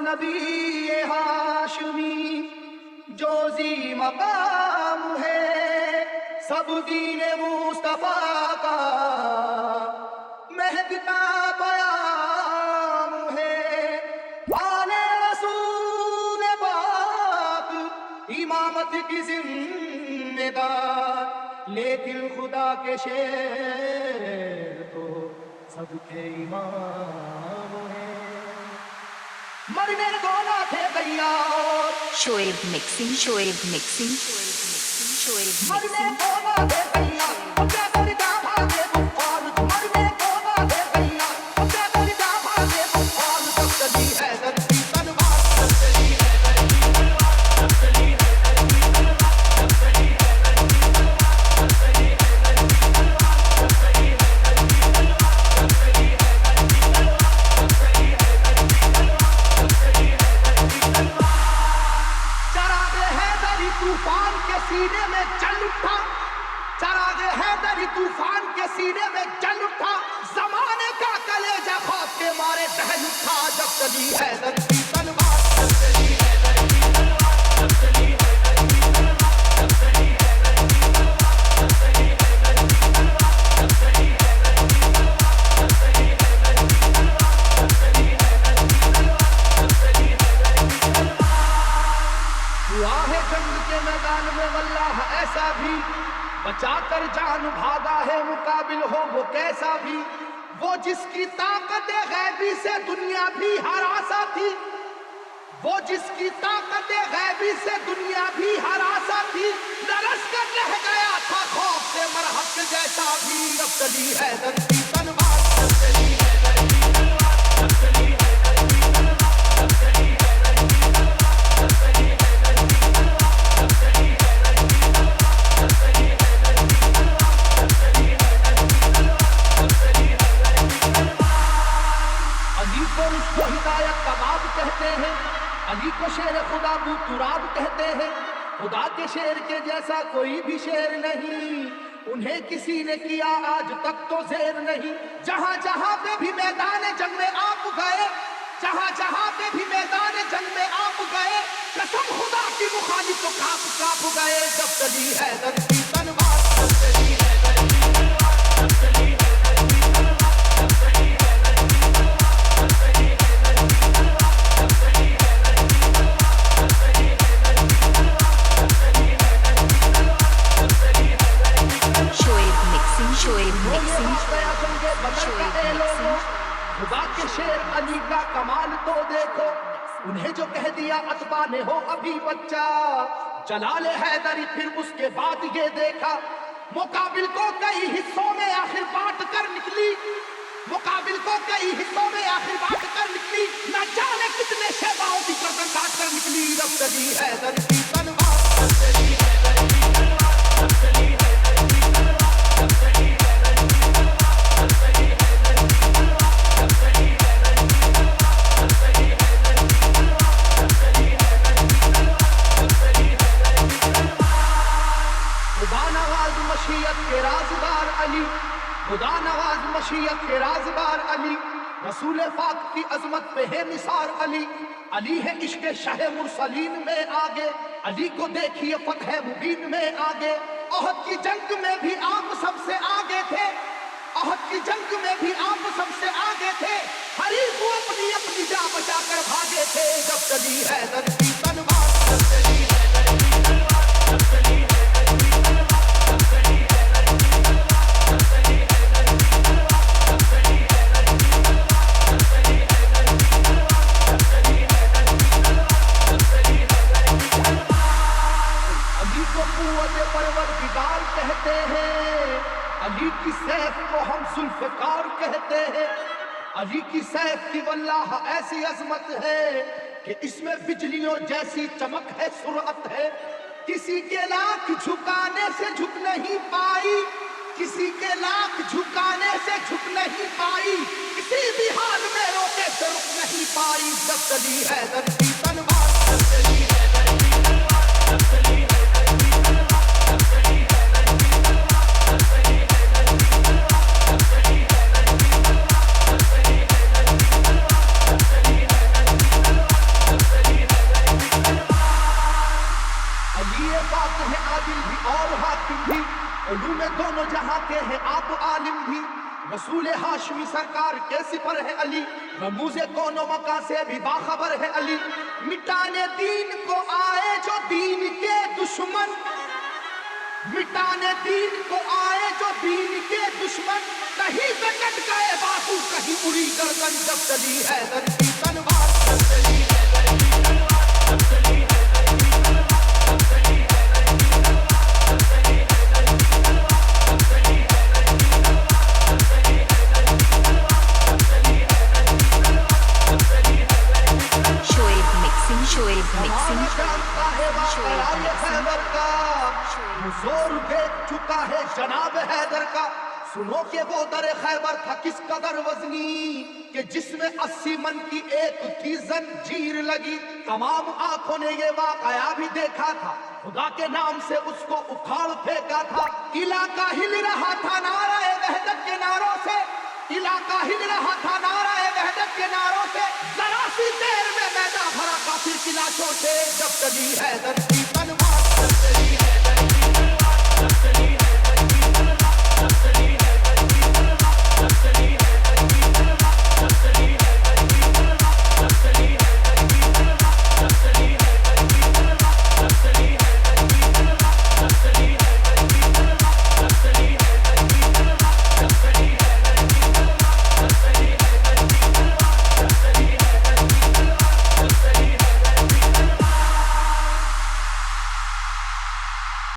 نبی ہاشمی جو ذی مقام ہے، سب دین مصطفیٰ کا مہکتا پیام ہے۔ آل رسول پاک امامت کی ذمہ دار، لیکن خدا کے شیر تو سب کے امام ہیں۔ مرنے کو نہ تھے تیار، شعیب مکسنگ، شعیب مکسنگ، شعیب مرنے مکسنگ۔ کو نہ تھے تیار، اپنے پر جا بھاگے کفار۔ مرنے کو نہ تھے تیار، اپنے پر جا بھاگے کفار۔ جب چلی حیدر کی تلوار، جب چلی حیدر کی تلوار، جب چلی حیدر کی تلوار، جب چلی حیدر کی تلوار، جب چلی حیدر کی تلوار، جب چلی حیدر کی تلوار، جب چلی حیدر کی تلوار، جب چلی حیدر کی تلوار، جب چلی حیدر کی تلوار۔ چراغ حیدری طوفان کے سینے میں جل اٹھا، چراغ حیدری طوفان کے سینے میں جل اٹھا، زمانے کا کلیجہ خوف کے مارے دہل اٹھا۔ جب چلی حیدر کی تلوار، جب چلی حیدر کی تلوار، جب چلی حیدر کی تلوار، جب چلی حیدر کی تلوار، جب چلی حیدر کی تلوار، جب چلی حیدر کی تلوار، جب چلی حیدر کی تلوار، جب چلی حیدر کی تلوار، جب چلی حیدر کی تلوار۔ ہوا ہے جنگ کے میدان میں واللہ ایسا بھی، بچا کر جان بھاگا ہے مقابل ہو وہ کیسا بھی۔ وہ جس کی طاقت غیبی سے دنیا بھی ہراسا تھی، وہ جس کی طاقت غیبی سے دنیا بھی ہراسا تھی، لرز کر رہ گیا تھا خوف سے مرہق جیسا بھی۔ جب چلی حیدر کی تلوار، جب چلی حیدر کی تلوار، جب چلی حیدر کی تلوار، جب چلی حیدر کی تلوار، جب چلی حیدر کی تلوار، جب چلی حیدر کی تلوار، جب چلی حیدر کی تلوار، جب چلی حیدر کی تلوار، جب چلی حیدر کی تلوار۔ علی کو رشد و ہدایت کا باب کہتے ہیں، علی کو شیر خدا بو تراب کہتے ہیں۔ خدا کے شیر کے جیسا کوئی بھی شیر نہیں، انہیں کسی نے کیا آج تک تو زیر نہیں۔ جہاں جہاں پہ بھی میدان جنگ میں آپ گئے، جہاں جہاں پہ بھی میدان جنگ میں آپ گئے، قسم خدا کی مخالف تو کاپ کاپ گئے۔ جب چلی حیدر کی تلوار، جب چلی حیدر کی تلوار، جب چلی حیدر کی تلوار، جب چلی حیدر کی تلوار، جب چلی حیدر کی تلوار، جب چلی حیدر کی تلوار، جب چلی حیدر کی تلوار، جب چلی حیدر کی تلوار، جب چلی حیدر کی تلوار۔ شعیب مکسنگ، شعیب وہ یہ مکسنگ، بات ہے اصل کے بدر کا اے شعیب لوگوں، مکسنگ۔ خدا کے شیر علی کا کمال تو دیکھو، انہیں جو کہہ دیا اتباع نے ہو ابھی بچہ، جلال حیدری پھر اس کے بعد یہ دیکھا، مقابل کو کئی حصوں میں آخر بانٹ کر نکلی، مقابل کو کئی حصوں میں آخر بانٹ کر نکلی، نہ جانے کتنے شیباؤں کی گردن کاٹ کر نکلی۔ جب چلی حیدر کی تلوار، جب چلی حیدر کی تلوار، جب چلی حیدر کی تلوار، جب چلی حیدر کی تلوار، جب چلی حیدر کی تلوار، جب چلی حیدر کی تلوار، جب چلی حیدر کی تلوار، جب چلی حیدر کی تلوار، جب چلی حیدر کی تلوار۔ خدا نواز مشیت کے رازدار علی، خدا نواز مشیت کے رازدار علی، رسول پاک کی عظمت پہ ہے نثار علی، علی ہے عشق شہ مرسلین میں آگے، علی کو دیکھیے فتح مبین میں آگے۔ احد کی جنگ میں بھی آپ سب سے آگے تھے، احد کی جنگ میں بھی آپ سب سے آگے تھے، حریف کو اپنی اپنی جان بچا کر بھاگے تھے۔ جب چلی حیدر کی تلوار، جب چلی حیدر کی تلوار، جب چلی حیدر کی تلوار، جب چلی حیدر کی تلوار، جب چلی حیدر کی تلوار، جب چلی حیدر کی تلوار، جب چلی حیدر کی تلوار، جب چلی حیدر کی تلوار، جب چلی حیدر کی تلوار۔ علی کو قوت پروردگار کہتے ہیں، علی کی سیف کو ہم ذوالفقار کہتے ہیں۔ علی کی سیف کی واللہ ایسی عظمت ہے کہ اس میں بجلیوں جیسی چمک ہے، سرعت ہے، کسی کے لاکھ جھکانے سے جھک نہیں پائی، کسی کے لاکھ جھکانے سے جھک نہیں پائی، کسی بھی حال میں روکے سے رک نہیں پائی۔ جب چلی حیدر کی تلوار، جب چلی حیدر کی تلوار، جب چلی حیدر کی تلوار، جب چلی حیدر کی تلوار، جب چلی حیدر کی تلوار، جب چلی حیدر کی تلوار، جب چلی حیدر کی تلوار، جب چلی حیدر کی تلوار، رسول ہاشمی سرکار کے سپر ہے علی، رموز کون و مکان سے بھی باخبر ہے علی، مٹانے دین کو آئے جو دین کے دشمن، مٹانے دین کو آئے جو دین کے دشمن، کہیں پہ کٹ گئے بازو کہیں اڑی گردن، جب چلی حیدر کی تلوار، جب چلی حیدر کی تلوار، جب چلی حیدر کی تلوار، جب چلی حیدر کی تلوار، جب چلی حیدر کی تلوار، جب چلی حیدر کی تلوار، جب چلی حیدر کی تلوار، جب چلی حیدر کی تلوار، جب چلی حیدر کی تلوار۔ شعیب mixing شعیب mixing جانتا ہے واقعہ یہ حیدر کا، وہ زور دیکھ چکا ہے جناب حیدر کا، سنو کہ وہ در خیبر تھا کس قدر وزنی، کہ جس میں 80 من کی ایک تھی زنجیر لگی، تمام آنکھوں نے یہ واقعہ بھی دیکھا تھا، خدا کے نام سے اس کو اکھاڑ پھینکا تھا، علاقہ ہل رہا تھا نعرہ وحدت کے نعروں سے، علاقہ ہل رہا تھا نعرہ وحدت کے نعروں سے، ذرا سی دیر میں میدان بھرا کافر کی لاشوں سے، جب چلی حیدر کی تلوار